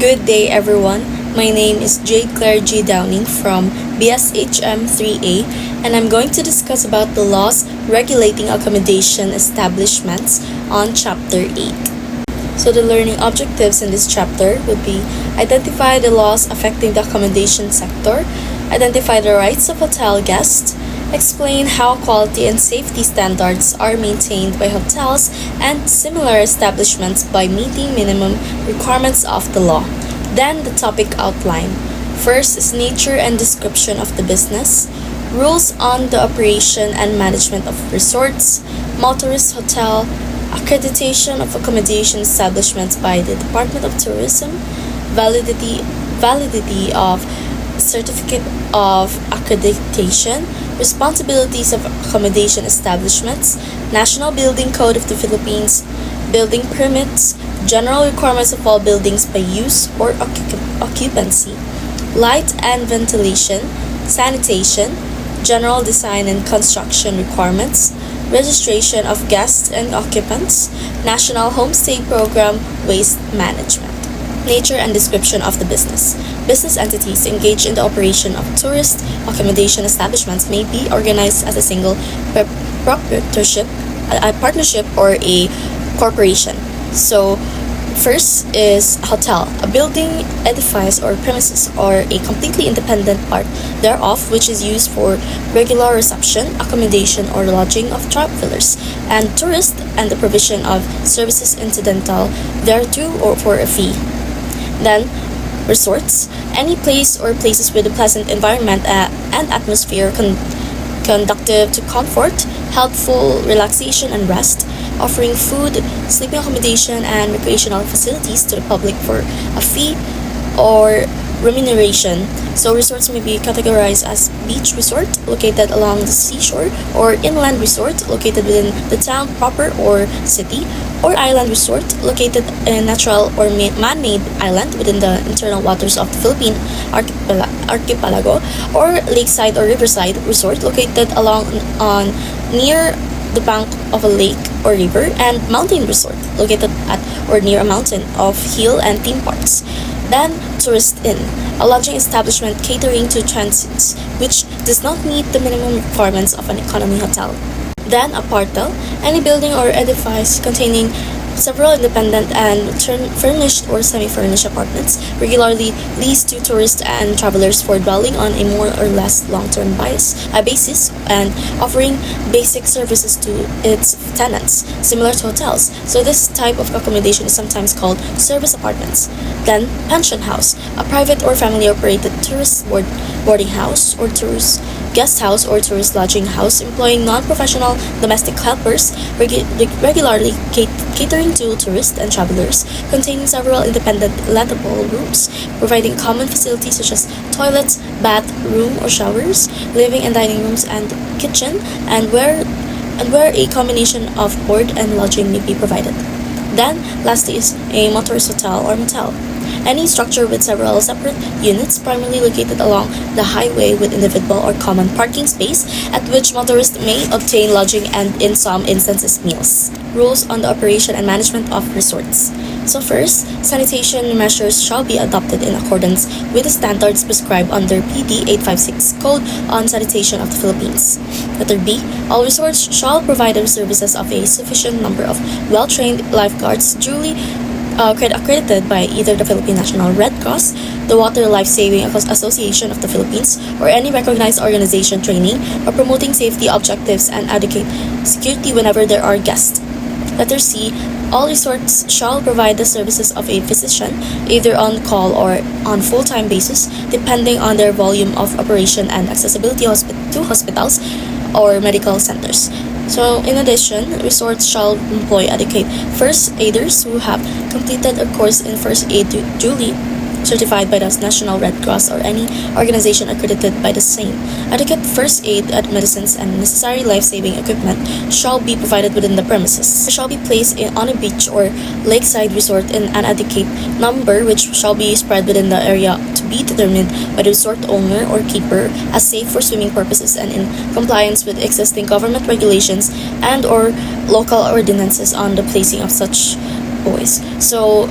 Good day, everyone. My name is Jade Claire G. Downing from BSHM 3A, and I'm going to discuss about the laws regulating accommodation establishments on Chapter 8. So the learning objectives in this chapter would be identify the laws affecting the accommodation sector, identify the rights of hotel guests, explain how quality and safety standards are maintained by hotels and similar establishments by meeting minimum requirements of the law. Then the topic outline. First is nature and description of the business, rules on the operation and management of resorts, motorist hotel, accreditation of accommodation establishments by the Department of Tourism, validity of certificate of accreditation, responsibilities of accommodation establishments, National Building Code of the Philippines, building permits, general requirements of all buildings by use or occupancy, light and ventilation, sanitation, general design and construction requirements, registration of guests and occupants, National Homestay Program, waste management. Nature and description of the business. Business entities engaged in the operation of tourist accommodation establishments may be organized as a single proprietorship, a partnership, or a corporation. So, first is hotel, a building, edifice, or premises, or a completely independent part thereof which is used for regular reception, accommodation, or lodging of travelers and tourists, and the provision of services incidental thereto or for a fee. Then, resorts, any place or places with a pleasant environment and atmosphere conducive to comfort, healthful relaxation and rest, offering food, sleeping accommodation, and recreational facilities to the public for a fee or remuneration. So resorts may be categorized as beach resort located along the seashore, or inland resort located within the town proper or city, or island resort located in natural or man-made island within the internal waters of the Philippine archipelago, or lakeside or riverside resort located along on near the bank of a lake or river, and mountain resort located at or near a mountain of hill and theme parks. Then, tourist inn, a lodging establishment catering to transits which does not meet the minimum requirements of an economy hotel. Then, a partel, any building or edifice containing several independent and furnished or semi-furnished apartments regularly leased to tourists and travelers for dwelling on a more or less long-term basis and offering basic services to its tenants, similar to hotels. So this type of accommodation is sometimes called service apartments. Then, pension house, a private or family-operated tourist boarding house or tourist guest house or tourist lodging house employing non-professional domestic helpers regularly catering to tourists and travelers, containing several independent lettable rooms, providing common facilities such as toilets, bath, room or showers, living and dining rooms and kitchen, and where a combination of board and lodging may be provided. Then, lastly is a motorist hotel or motel. Any structure with several separate units primarily located along the highway with individual or common parking space at which motorists may obtain lodging and in some instances meals. Rules on the operation and management of resorts. So first, sanitation measures shall be adopted in accordance with the standards prescribed under PD 856 Code on Sanitation of the Philippines. Letter B, all resorts shall provide the services of a sufficient number of well-trained lifeguards duly accredited by either the Philippine National Red Cross, the Water Life-Saving Association of the Philippines, or any recognized organization training or promoting safety objectives and adequate security whenever there are guests. Letter C, all resorts shall provide the services of a physician, either on call or on full-time basis, depending on their volume of operation and accessibility to hospitals or medical centers. So, in addition, resorts shall employ adequate first aiders who have completed a course in first aid duly certified by the National Red Cross or any organization accredited by the same. Adequate first aid medicines and necessary life-saving equipment shall be provided within the premises. They shall be placed on a beach or lakeside resort in an adequate number which shall be spread within the area to be determined by the resort owner or keeper as safe for swimming purposes and in compliance with existing government regulations and or local ordinances on the placing of such buoys. So,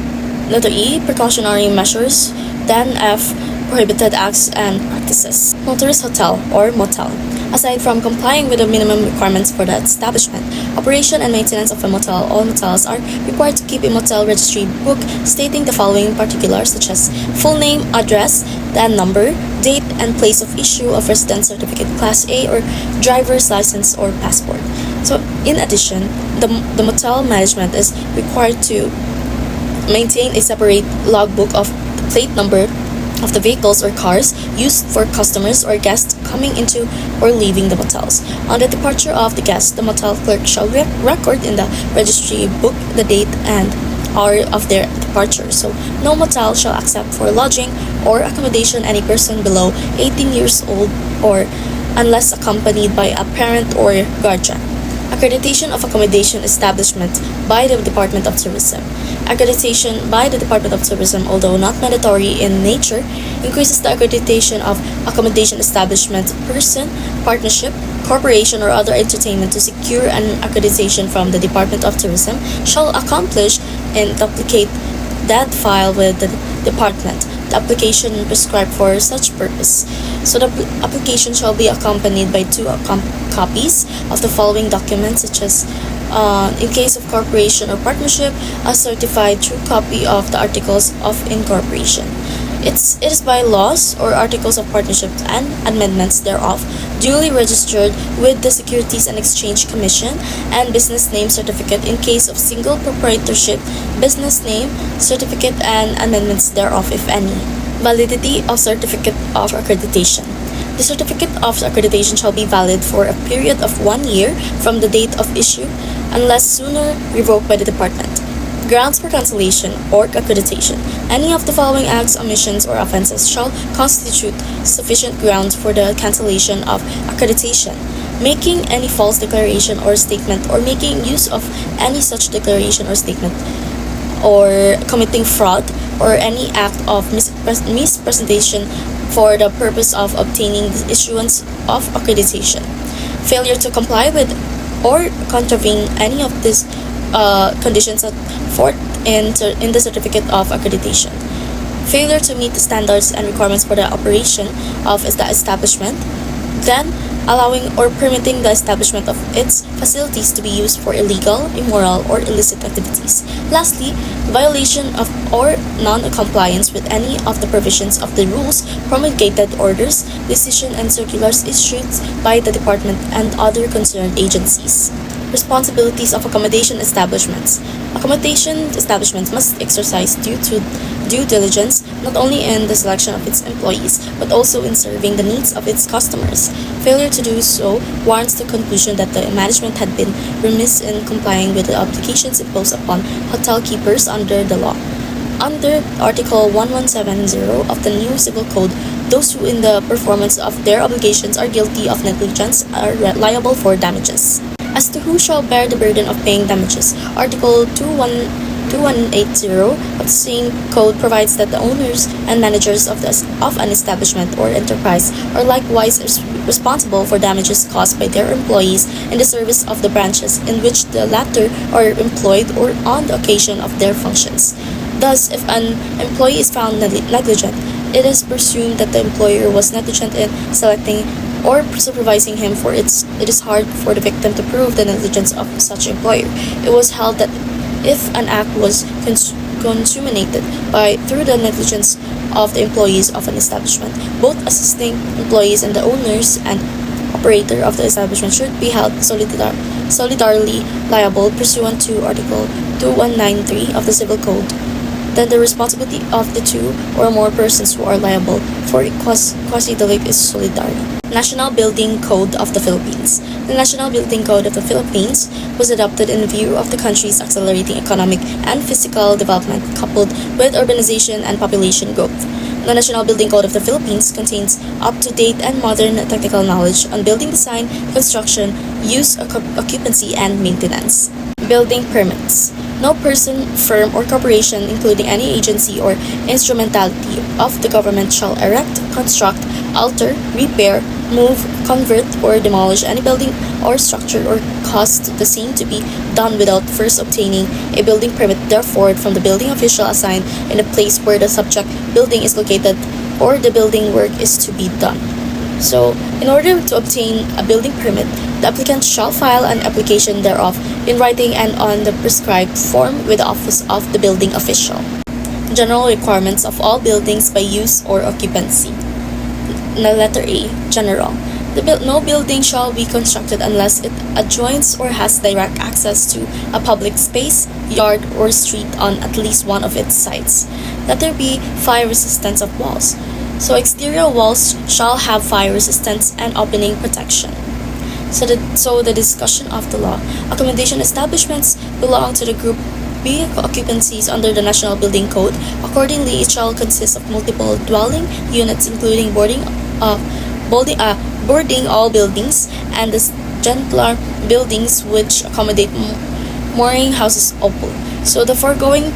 Letter E, precautionary measures. Then F, prohibited acts and practices. Motorist hotel or motel. Aside from complying with the minimum requirements for the establishment, operation and maintenance of a motel, all motels are required to keep a motel registry book stating the following particulars such as full name, address, then number, date, and place of issue of residence certificate class A or driver's license or passport. So in addition, the motel management is required to maintain a separate logbook of the plate number of the vehicles or cars used for customers or guests coming into or leaving the motels. On the departure of the guest, the motel clerk shall record in the registry book the date and hour of their departure. So no motel shall accept for lodging or accommodation any person below 18 years old or unless accompanied by a parent or guardian. Accreditation of accommodation establishment by the Department of Tourism. Accreditation by the Department of Tourism, although not mandatory in nature, increases the accreditation of accommodation establishment, person, partnership, corporation, or other entertainment to secure an accreditation from the Department of Tourism shall accomplish and duplicate that file with the department. The application prescribed for such purpose. So the application shall be accompanied by two copies of the following documents such as in case of corporation or partnership, a certified true copy of the articles of incorporation. It is by laws or articles of partnership and amendments thereof duly registered with the Securities and Exchange Commission and business name certificate in case of single proprietorship, business name certificate and amendments thereof if any. Validity of certificate of accreditation. The certificate of accreditation shall be valid for a period of 1 year from the date of issue unless sooner revoked by the department. Grounds for cancellation or accreditation. Any of the following acts, omissions, or offenses shall constitute sufficient grounds for the cancellation of accreditation. Making any false declaration or statement or making use of any such declaration or statement or committing fraud or any act of misrepresentation for the purpose of obtaining the issuance of accreditation. Failure to comply with or contravene any of these conditions set forth in the certificate of accreditation. Failure to meet the standards and requirements for the operation of the establishment, then allowing or permitting the establishment of its facilities to be used for illegal, immoral, or illicit activities. Lastly, violation of or non-compliance with any of the provisions of the rules, promulgated orders, decision, and circulars issued by the department and other concerned agencies. Responsibilities of accommodation establishments. Accommodation establishments must exercise due diligence not only in the selection of its employees but also in serving the needs of its customers. Failure to do so warrants the conclusion that the management had been remiss in complying with the obligations imposed upon hotel keepers under the law. Under Article 1170 of the new Civil Code, those who in the performance of their obligations are guilty of negligence are liable for damages. As to who shall bear the burden of paying damages, Article 2180 of the same code provides that the owners and managers of an establishment or enterprise are likewise responsible for damages caused by their employees in the service of the branches in which the latter are employed or on the occasion of their functions. Thus, if an employee is found negligent, it is presumed that the employer was negligent in selecting or supervising him, for it is hard for the victim to prove the negligence of such employer. It was held that if an act was consummated through the negligence of the employees of an establishment, both assisting employees and the owners and operator of the establishment should be held solidarily liable pursuant to Article 2193 of the Civil Code. Then the responsibility of the two or more persons who are liable for a quasi-delict is solidary. National Building Code of the Philippines. The National Building Code of the Philippines was adopted in view of the country's accelerating economic and physical development coupled with urbanization and population growth. The National Building Code of the Philippines contains up-to-date and modern technical knowledge on building design, construction, use, occupancy, and maintenance. Building permits. No person, firm, or corporation, including any agency or instrumentality of the government, shall erect, construct, alter, repair, move, convert, or demolish any building or structure or cause the same to be done without first obtaining a building permit, therefore, from the building official assigned in the place where the subject building is located or the building work is to be done. So, in order to obtain a building permit, the applicant shall file an application thereof in writing and on the prescribed form with the office of the building official. General requirements of all buildings by use or occupancy. Letter A. General. No building shall be constructed unless it adjoins or has direct access to a public space, yard, or street on at least one of its sides. Letter B. Fire resistance of walls. So exterior walls shall have fire resistance and opening protection. So the discussion of the law. Accommodation establishments belong to the group B occupancies under the National Building Code. Accordingly, it shall consist of multiple dwelling units, including boarding all buildings and the gentler buildings which accommodate mooring houses only. So the foregoing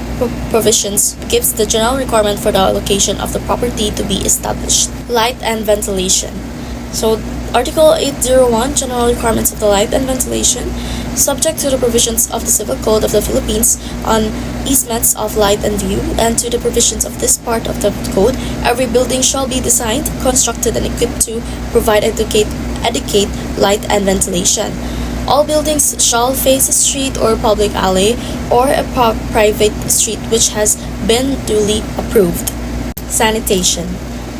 provisions gives the general requirement for the allocation of the property to be established. Light and ventilation. So Article 801, General Requirements of the Light and Ventilation. Subject to the provisions of the Civil Code of the Philippines on easements of light and view, and to the provisions of this part of the code, every building shall be designed, constructed, and equipped to provide adequate light and ventilation. All buildings shall face a street or public alley or a private street which has been duly approved. Sanitation.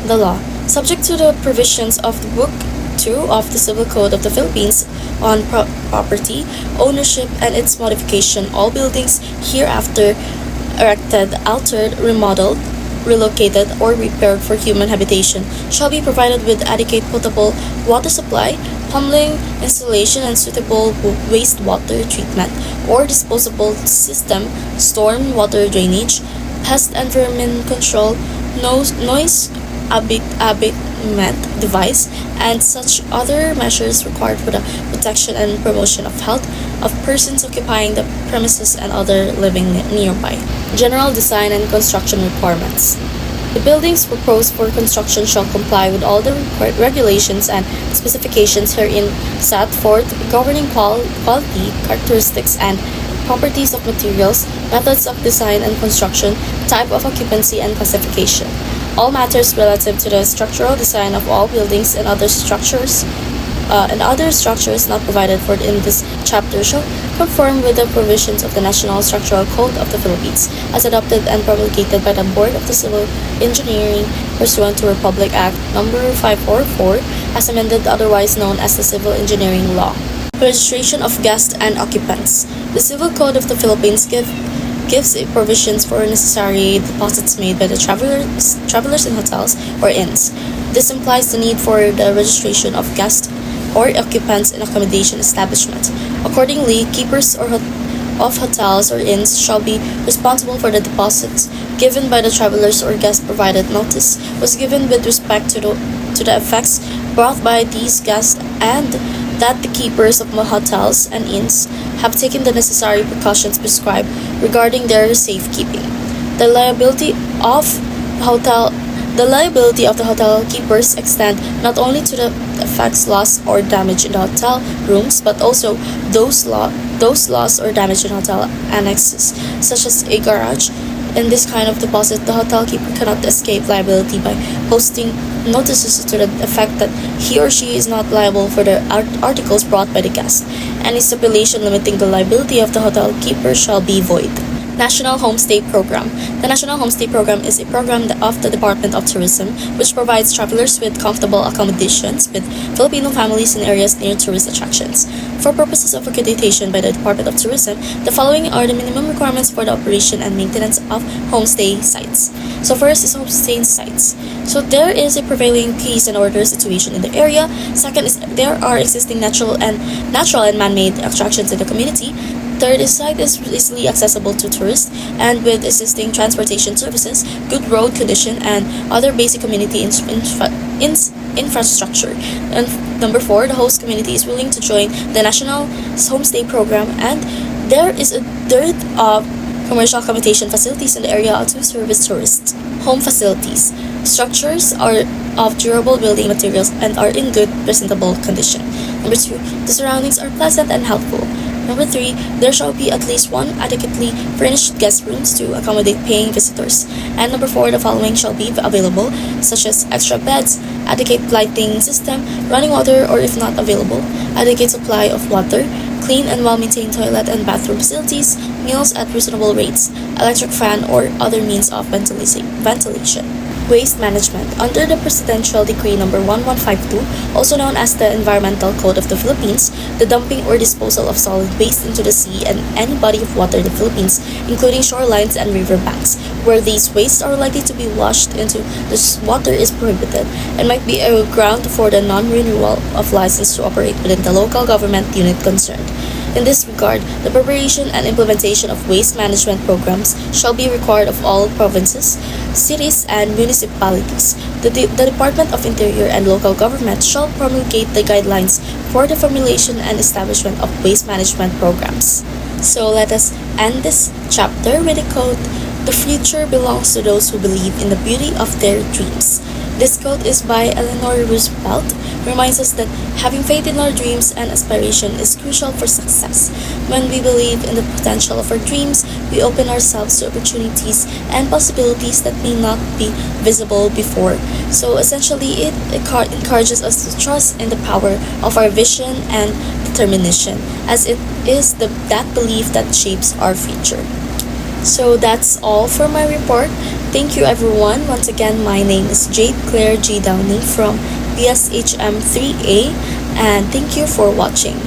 The law. Subject to the provisions of the Book 2 of the Civil Code of the Philippines on property, ownership, and its modification, all buildings hereafter erected, altered, remodeled, relocated, or repaired for human habitation shall be provided with adequate potable water supply, plumbing installation, and suitable wastewater treatment or disposal system, storm water drainage, pest and vermin control, noise abatement device, and such other measures required for the protection and promotion of health of persons occupying the premises and other living nearby. General design and construction requirements. The buildings proposed for construction shall comply with all the regulations and specifications herein set forth governing quality, characteristics, and properties of materials, methods of design and construction, type of occupancy, and classification. All matters relative to the structural design of all buildings and other structures not provided for in this chapter shall conform with the provisions of the National Structural Code of the Philippines, as adopted and promulgated by the Board of the Civil Engineering pursuant to Republic Act No. 544, as amended, otherwise known as the Civil Engineering Law. Registration of guests and occupants. The Civil Code of the Philippines gives provisions for necessary deposits made by the travelers in hotels or inns. This implies the need for the registration of guests or occupants in accommodation establishments. Accordingly, keepers of hotels or inns shall be responsible for the deposits given by the travelers or guests, provided notice was given with respect to the effects brought by these guests, and that the keepers of hotels and inns have taken the necessary precautions prescribed regarding their safekeeping. The liability of the hotel keepers extend not only to the effects, loss, or damage in the hotel rooms, but also those loss or damage in hotel annexes, such as a garage. In this kind of deposit, the hotel keeper cannot escape liability by posting notices to the effect that he or she is not liable for the articles brought by the guest. Any stipulation limiting the liability of the hotel keeper shall be void. National Homestay Program. The National Homestay Program is a program of the Department of Tourism which provides travelers with comfortable accommodations with Filipino families in areas near tourist attractions. For purposes of accreditation by the Department of Tourism, the following are the minimum requirements for the operation and maintenance of homestay sites. So first is homestay sites. So there is a prevailing peace and order situation in the area. Second is there are existing natural and man-made attractions in the community. Third is site is easily accessible to tourists and with existing transportation services, good road condition, and other basic community infrastructure. And number 4, the host community is willing to join the National Homestay Program, and there is a dearth of Commercial accommodation facilities in the area to service tourists. Home facilities. Structures are of durable building materials and are in good, presentable condition. Number 2, the surroundings are pleasant and helpful. Number 3, there shall be at least one adequately furnished guest rooms to accommodate paying visitors. And number 4, the following shall be available, such as extra beds, adequate lighting system, running water, or if not available, adequate supply of water, clean and well-maintained toilet and bathroom facilities, meals at reasonable rates, electric fan or other means of ventilation. Waste management. Under the Presidential Decree Number 1152, also known as the Environmental Code of the Philippines, the dumping or disposal of solid waste into the sea and any body of water in the Philippines, including shorelines and riverbanks, where these wastes are likely to be washed into the water is prohibited and might be a ground for the non-renewal of license to operate within the local government unit concerned. In this regard, the preparation and implementation of waste management programs shall be required of all provinces, cities, and municipalities. The Department of Interior and local government shall promulgate the guidelines for the formulation and establishment of waste management programs. So let us end this chapter with a quote, "The future belongs to those who believe in the beauty of their dreams." This quote is by Eleanor Roosevelt, reminds us that having faith in our dreams and aspiration is crucial for success. When we believe in the potential of our dreams, we open ourselves to opportunities and possibilities that may not be visible before. So essentially, it encourages us to trust in the power of our vision and determination, as it is that belief that shapes our future. So that's all for my report. Thank you everyone. Once again, my name is Jade Claire G. Downey from BSHM 3A, and thank you for watching.